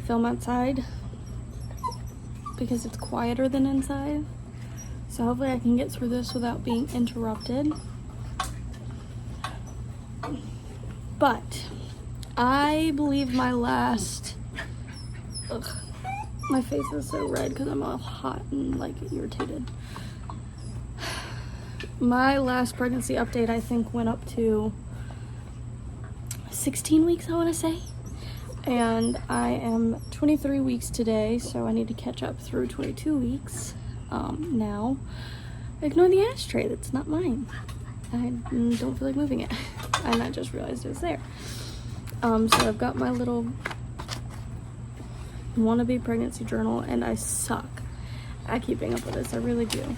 film outside because it's quieter than inside. So hopefully I can get through this without being interrupted. But I believe my last, my face is so red because I'm all hot and like irritated. My last pregnancy update I think went up to 16 weeks, I want to say. And I am 23 weeks today, so I need to catch up through 22 weeks now. Ignore the ashtray, that's not mine. I don't feel like moving it. And I just realized it was there. So I've got my little wannabe pregnancy journal, and I suck at keeping up with this. I really do.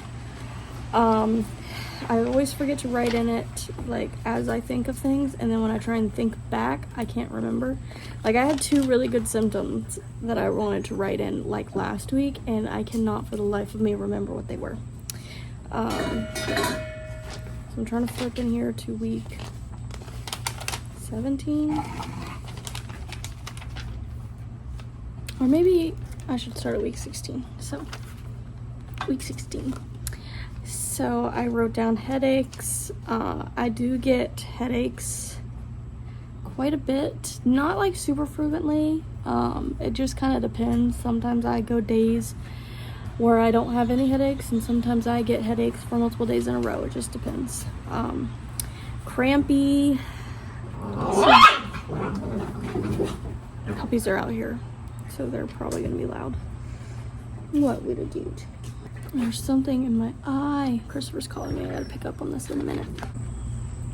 I always forget to write in it, like, as I think of things, and then when I try and think back, I can't remember. Like, I had 2 really good symptoms that I wanted to write in, like, last week, and I cannot for the life of me remember what they were. So I'm trying to flip in here to week 17. Or maybe I should start at week 16. So, week 16. So I wrote down headaches. I do get headaches quite a bit. Not like super frequently. It just kind of depends. Sometimes I go days where I don't have any headaches, and sometimes I get headaches for multiple days in a row. It just depends. Crampy. Puppies are out here, so they're probably gonna be loud. What would a dude? There's something in my eye. Christopher's calling me. I gotta pick up on this in a minute.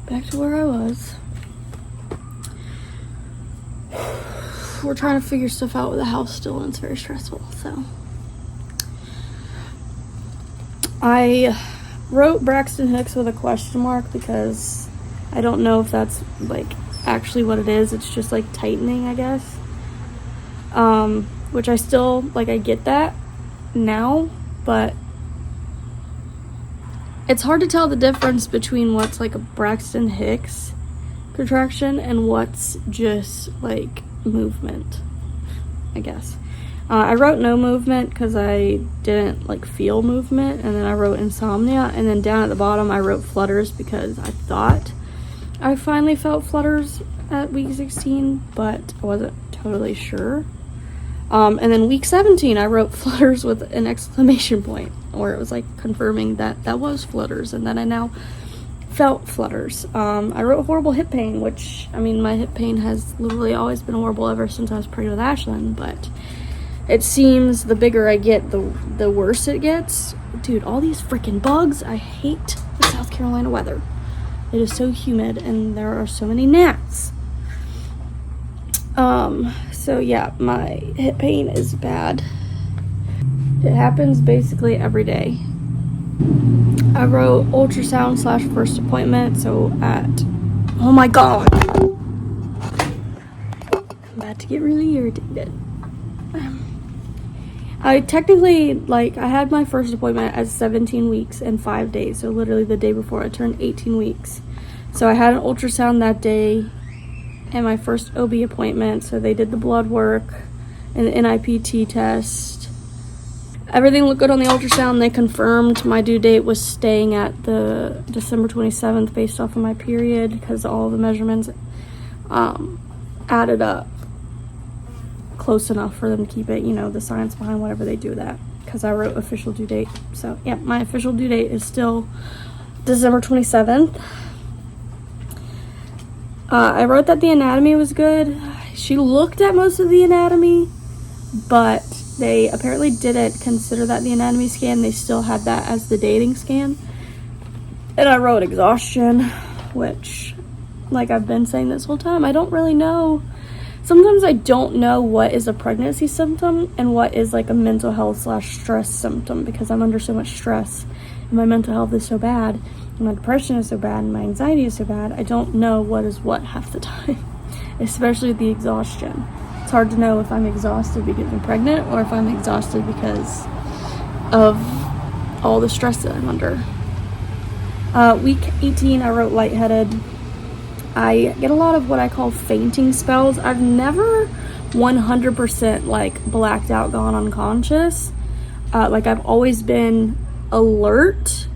Back to where I was. We're trying to figure stuff out with the house still, and it's very stressful, so. I wrote Braxton Hicks with a question mark because I don't know if that's, like, actually what it is. It's just, like, tightening, I guess. Which I still, like, I get that now, but it's hard to tell the difference between what's like a Braxton Hicks contraction and what's just like movement, I guess. I wrote no movement because I didn't like feel movement, and then I wrote insomnia, and then down at the bottom I wrote flutters because I thought I finally felt flutters at week 16, but I wasn't totally sure. And then week 17, I wrote flutters with an exclamation point, where it was like confirming that that was flutters, and that I now felt flutters. I wrote horrible hip pain, which, I mean, my hip pain has literally always been horrible ever since I was pregnant with Ashlyn, but it seems the bigger I get, the worse it gets. Dude, all these freaking bugs. I hate the South Carolina weather. It is so humid, and there are so many gnats. So yeah, my hip pain is bad. It happens basically every day. I wrote ultrasound / first appointment, so oh my god. I'm about to get really irritated. I technically, like, I had my first appointment at 17 weeks and 5 days, so literally the day before I turned 18 weeks. So I had an ultrasound that day and my first OB appointment, so they did the blood work and the NIPT test. Everything looked good on the ultrasound. They confirmed my due date was staying at the December 27th based off of my period, because all the measurements added up close enough for them to keep it, you know, the science behind whatever they do that, because I wrote official due date. So yeah, my official due date is still December 27th. I wrote that the anatomy was good. She looked at most of the anatomy, but they apparently didn't consider that the anatomy scan. They still had that as the dating scan. And I wrote exhaustion, which, like I've been saying this whole time, I don't really know. Sometimes I don't know what is a pregnancy symptom and what is like a mental health / stress symptom, because I'm under so much stress and my mental health is so bad and my depression is so bad and my anxiety is so bad. I don't know what is what half the time, especially the exhaustion. It's hard to know if I'm exhausted because I'm pregnant or if I'm exhausted because of all the stress that I'm under. Week 18, I wrote lightheaded. I get a lot of what I call fainting spells. I've never 100% like blacked out, gone unconscious. Like I've always been alert,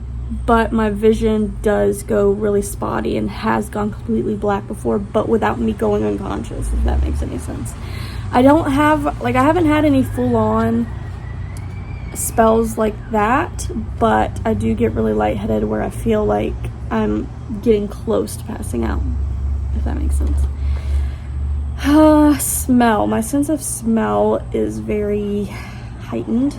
but my vision does go really spotty and has gone completely black before, but without me going unconscious, if that makes any sense. I haven't had any full-on spells like that, but I do get really lightheaded where I feel like I'm getting close to passing out, if that makes sense. Smell. My sense of smell is very heightened.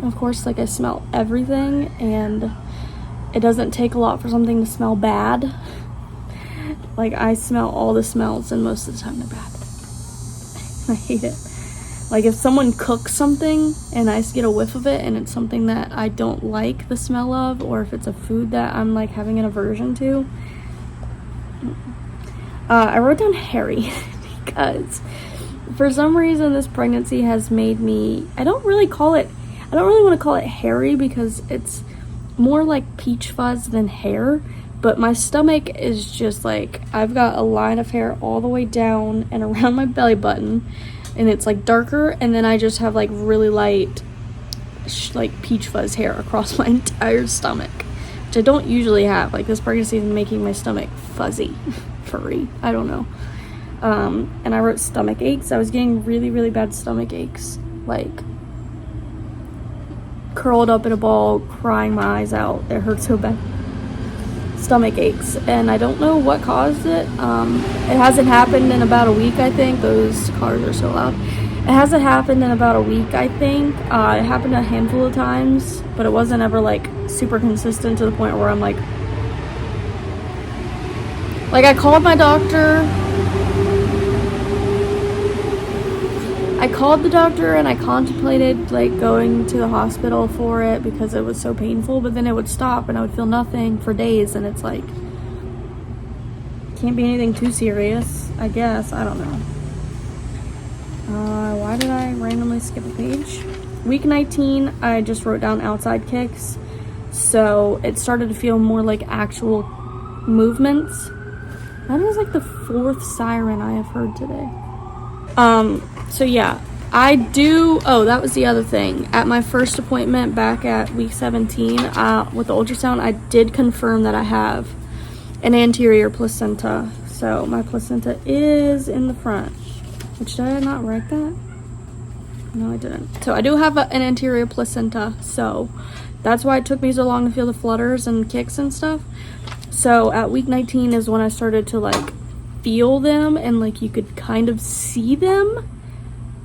Of course, like I smell everything, and it doesn't take a lot for something to smell bad. Like I smell all the smells, and most of the time they're bad. I hate it. Like if someone cooks something and I get a whiff of it and it's something that I don't like the smell of, or if it's a food that I'm like having an aversion to. I wrote down hairy because for some reason this pregnancy has made me, I don't really want to call it hairy because it's more like peach fuzz than hair, but my stomach is just like, I've got a line of hair all the way down and around my belly button, and it's like darker, and then I just have like really light like peach fuzz hair across my entire stomach, which I don't usually have. Like this pregnancy is making my stomach fuzzy, furry, I don't know. And I wrote stomach aches. I was getting really, really bad stomach aches, like curled up in a ball, crying my eyes out. It hurt so bad. Stomach aches, and I don't know what caused it. It hasn't happened in about a week, I think. Those cars are so loud. It hasn't happened in about a week, I think. It happened a handful of times, but it wasn't ever like super consistent to the point where I'm like I called my doctor. I called the doctor and I contemplated like going to the hospital for it because it was so painful, but then it would stop and I would feel nothing for days, and it's like, can't be anything too serious, I guess. I don't know. Why did I randomly skip a page? Week 19, I just wrote down outside kicks, so it started to feel more like actual movements. That is like the 4th siren I have heard today. So yeah, I do, that was the other thing. At my first appointment back at week 17, with the ultrasound, I did confirm that I have an anterior placenta. So my placenta is in the front. Which, did I not write that? No, I didn't. So I do have an anterior placenta, so that's why it took me so long to feel the flutters and kicks and stuff. So at week 19 is when I started to like feel them, and like you could kind of see them.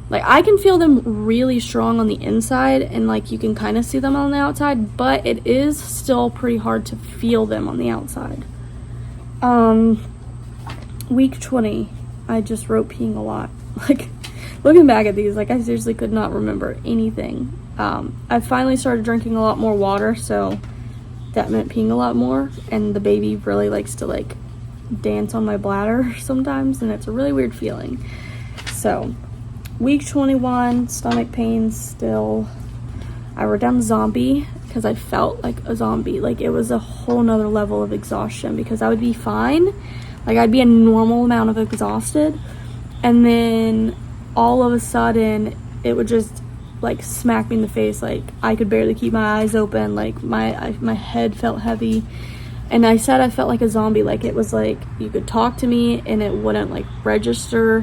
Like I can feel them really strong on the inside, and like you can kind of see them on the outside, but it is still pretty hard to feel them on the outside. Week 20, I just wrote peeing a lot. Like looking back at these, like I seriously could not remember anything. I finally started drinking a lot more water, so that meant peeing a lot more, and the baby really likes to like dance on my bladder sometimes, and it's a really weird feeling. So week 21, stomach pains still. I wrote down zombie because I felt like a zombie. Like it was a whole nother level of exhaustion, because I would be fine. Like I'd be a normal amount of exhausted, and then all of a sudden it would just like smack me in the face. Like I could barely keep my eyes open. Like my head felt heavy. And I said I felt like a zombie. Like it was like you could talk to me and it wouldn't like register.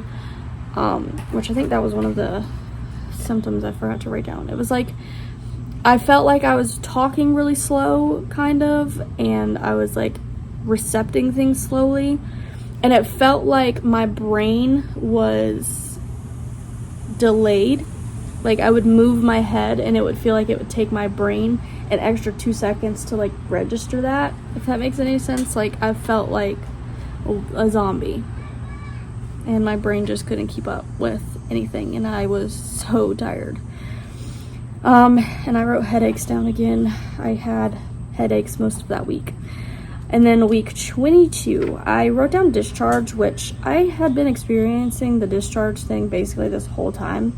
Which I think that was one of the symptoms I forgot to write down. It was like I felt like I was talking really slow, kind of, and I was like recepting things slowly, and it felt like my brain was delayed. Like I would move my head and it would feel like it would take my brain an extra 2 seconds to like register that, if that makes any sense. Like I felt like a zombie, and my brain just couldn't keep up with anything, and I was so tired. And I wrote headaches down again. I had headaches most of that week. And then week 22, I wrote down discharge, which I had been experiencing the discharge thing basically this whole time,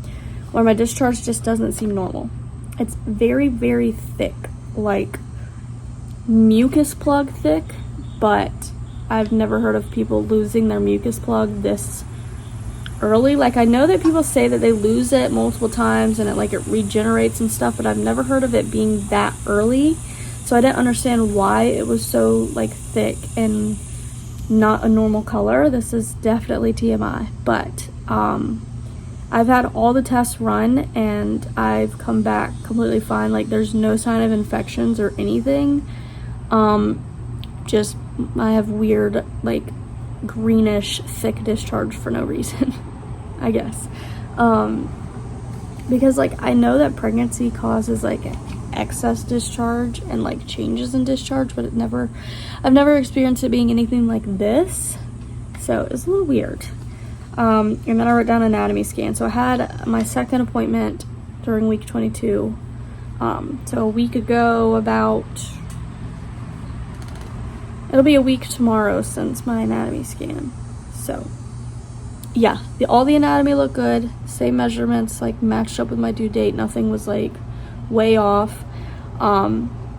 where my discharge just doesn't seem normal. It's very, very thick, like mucus plug thick, but I've never heard of people losing their mucus plug this early. Like, I know that people say that they lose it multiple times and it regenerates and stuff, but I've never heard of it being that early. So I didn't understand why it was so like thick and not a normal color. This is definitely TMI, but I've had all the tests run and I've come back completely fine. Like, there's no sign of infections or anything. Just I have weird like greenish thick discharge for no reason. I guess because like I know that pregnancy causes like excess discharge and like changes in discharge, but I've never experienced it being anything like this, so it's a little weird. And then I wrote down anatomy scan. So I had my second appointment during week 22, so a week ago. It'll be a week tomorrow since my anatomy scan. So yeah, all the anatomy looked good, same measurements, like matched up with my due date. Nothing was like way off.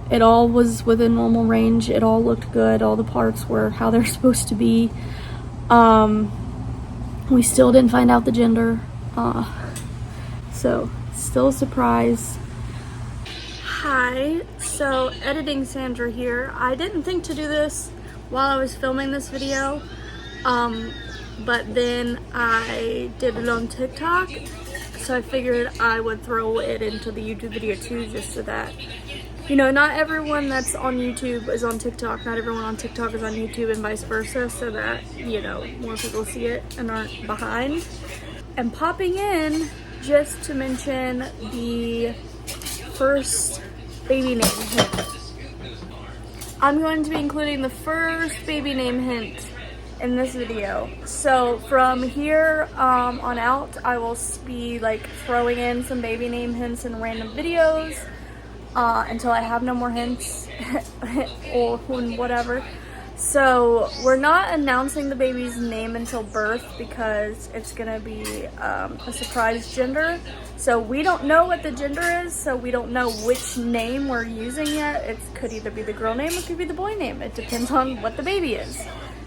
It all was within normal range. It all looked good. All the parts were how they're supposed to be. We still didn't find out the gender, so still a surprise. Hi, so editing Sandra here. I didn't think to do this while I was filming this video, but then I did it on TikTok, so I figured I would throw it into the YouTube video too, just so that, you know, not everyone that's on YouTube is on TikTok, not everyone on TikTok is on YouTube, and vice versa, so that, you know, more people see it and aren't behind. And popping in just to mention the first baby name hint. I'm going to be including the first baby name hint in this video. So from here on out, I will be like throwing in some baby name hints in random videos until I have no more hints or whatever. So we're not announcing the baby's name until birth because it's gonna be a surprise gender. So we don't know what the gender is, so we don't know which name we're using yet. It could either be the girl name or it could be the boy name. It depends on what the baby is.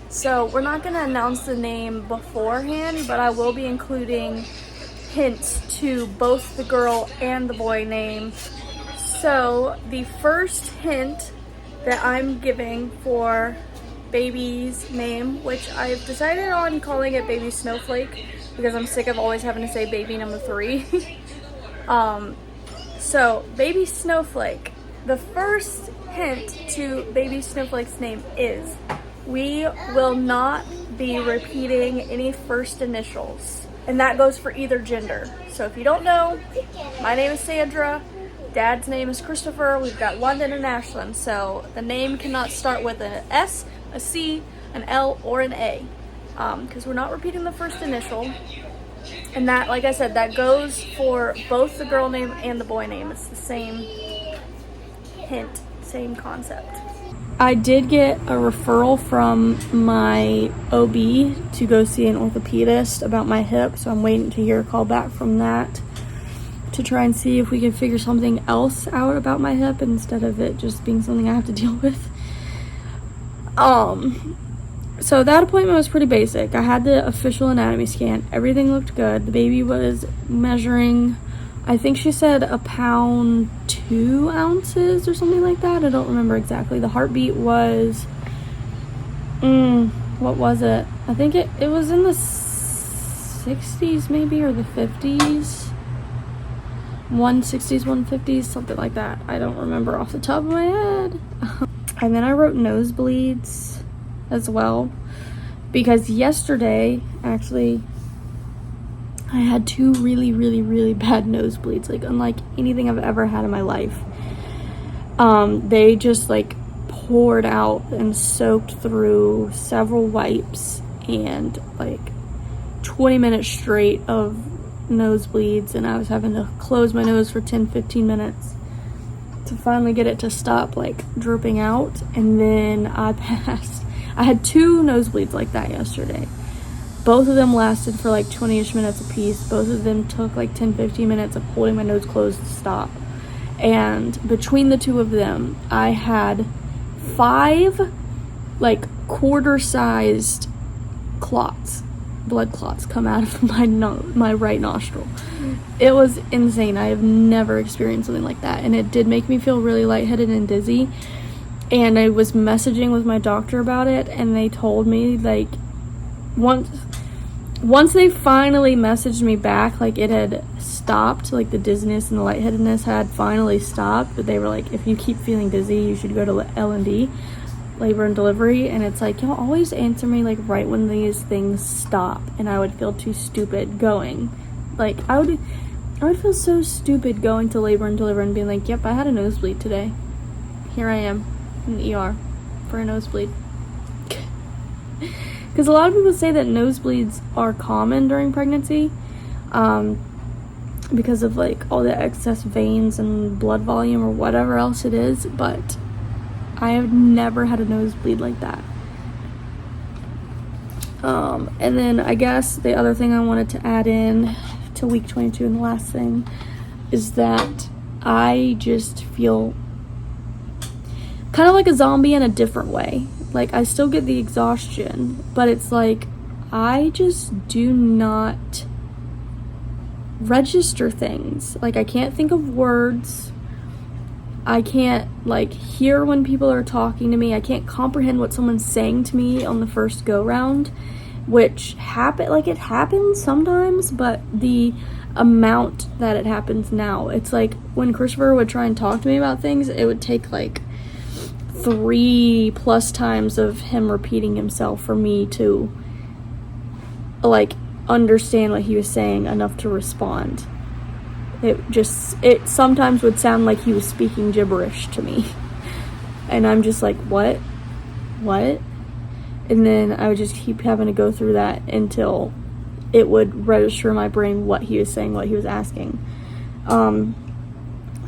So we're not gonna announce the name beforehand, but I will be including hints to both the girl and the boy name. So the first hint that I'm giving for baby's name, which I've decided on calling it Baby Snowflake because I'm sick of always having to say baby number 3. So Baby Snowflake, the first hint to Baby Snowflake's name is we will not be repeating any first initials, and that goes for either gender. So if you don't know, my name is Sandra, Dad's name is Christopher, we've got London and Ashlyn, so the name cannot start with an S, a C, an L, or an A, because we're not repeating the first initial. And that, like I said, that goes for both the girl name and the boy name. It's the same hint, same concept. I did get a referral from my OB to go see an orthopedist about my hip, so I'm waiting to hear a call back from that to try and see if we can figure something else out about my hip instead of it just being something I have to deal with. So that appointment was pretty basic. I had the official anatomy scan. Everything looked good. The baby was measuring, I think she said 1 pound 2 ounces or something like that. I don't remember exactly. The heartbeat was, what was it? I think it was in the 60s maybe, or the 50s. 160s, 150s, something like that. I don't remember off the top of my head. And then I wrote nosebleeds as well, because yesterday, actually, I had 2 really, really, really bad nosebleeds, like unlike anything I've ever had in my life. They just like poured out and soaked through several wipes and like 20 minutes straight of nosebleeds, and I was having to close my nose for 10-15 minutes to finally get it to stop like dripping out. And then I had 2 nosebleeds like that yesterday. Both of them lasted for like 20-ish minutes a piece. Both of them took like 10-15 minutes of holding my nose closed to stop. And between the 2 of them, I had 5 like quarter-sized clots blood clots come out of my right nostril. It was insane. I have never experienced something like that, and it did make me feel really lightheaded and dizzy. And I was messaging with my doctor about it, and they told me, like, once they finally messaged me back, like, it had stopped, like, the dizziness and the lightheadedness had finally stopped, but they were like, if you keep feeling dizzy, you should go to L&D, labor and delivery. And it's like, y'all always answer me, like, right when these things stop, and I would feel too stupid going. Like, I would feel so stupid going to labor and deliver and being like, yep, I had a nosebleed today. Here I am in the ER for a nosebleed. Because a lot of people say that nosebleeds are common during pregnancy, because of, like, all the excess veins and blood volume or whatever else it is, but I have never had a nosebleed like that. And then I guess the other thing I wanted to add in to week 22, and the last thing, is that I just feel kind of like a zombie in a different way. Like, I still get the exhaustion, but it's like I just do not register things. Like, I can't think of words. I can't, like, hear when people are talking to me. I can't comprehend what someone's saying to me on the first go-round, which it happens sometimes, but the amount that it happens now, it's like when Christopher would try and talk to me about things, it would take, like, 3+ times of him repeating himself for me to, like, understand what he was saying enough to respond. It sometimes would sound like he was speaking gibberish to me. And I'm just like, what? And then I would just keep having to go through that until it would register in my brain what he was saying, what he was asking.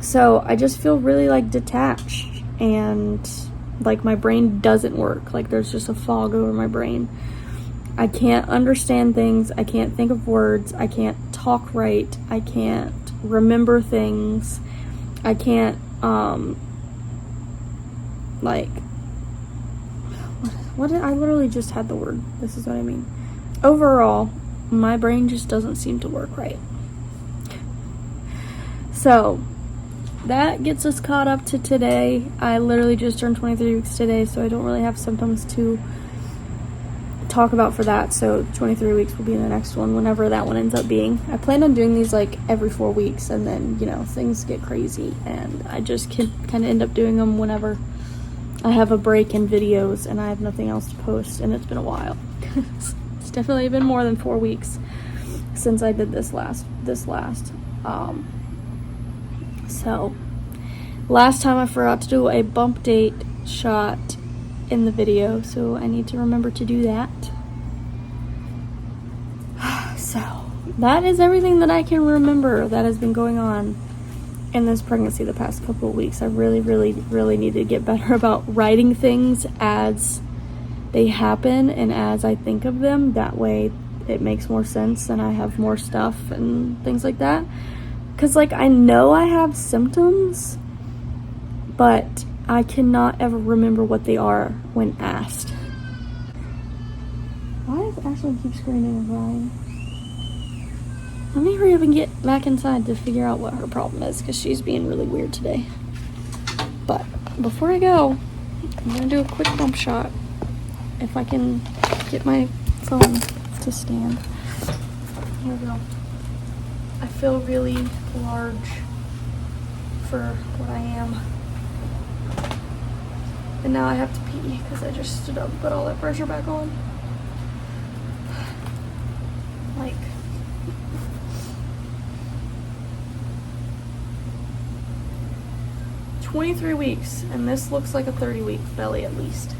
So I just feel really, like, detached, and, like, my brain doesn't work. Like, there's just a fog over my brain. I can't understand things. I can't think of words. I can't talk right. I can't remember things. I can't, like, I literally just had the word. This is what I mean. Overall, my brain just doesn't seem to work right. So, that gets us caught up to today. I literally just turned 23 weeks today, so I don't really have symptoms to talk about for that. So 23 weeks will be the next one, whenever that one ends up being. I plan on doing these, like, every 4 weeks, and then, you know, things get crazy, and I just can kind of end up doing them whenever I have a break in videos and I have nothing else to post, and it's been a while. It's definitely been more than 4 weeks since I did this last. So, last time I forgot to do a bump date shot in the video, so I need to remember to do that. So, that is everything that I can remember that has been going on in this pregnancy the past couple of weeks. I really need to get better about writing things as they happen and as I think of them. That way it makes more sense and I have more stuff and things like that. Because, like, I know I have symptoms, but I cannot ever remember what they are when asked. Why does Ashley keep screaming and crying? Let me hurry up and get back inside to figure out what her problem is, because she's being really weird today. But before I go, I'm going to do a quick bump shot. If I can get my phone to stand. Here we go. I feel really large for what I am. And now I have to pee because I just stood up and put all that pressure back on. Like, "23 weeks, and this looks like a 30-week belly at least."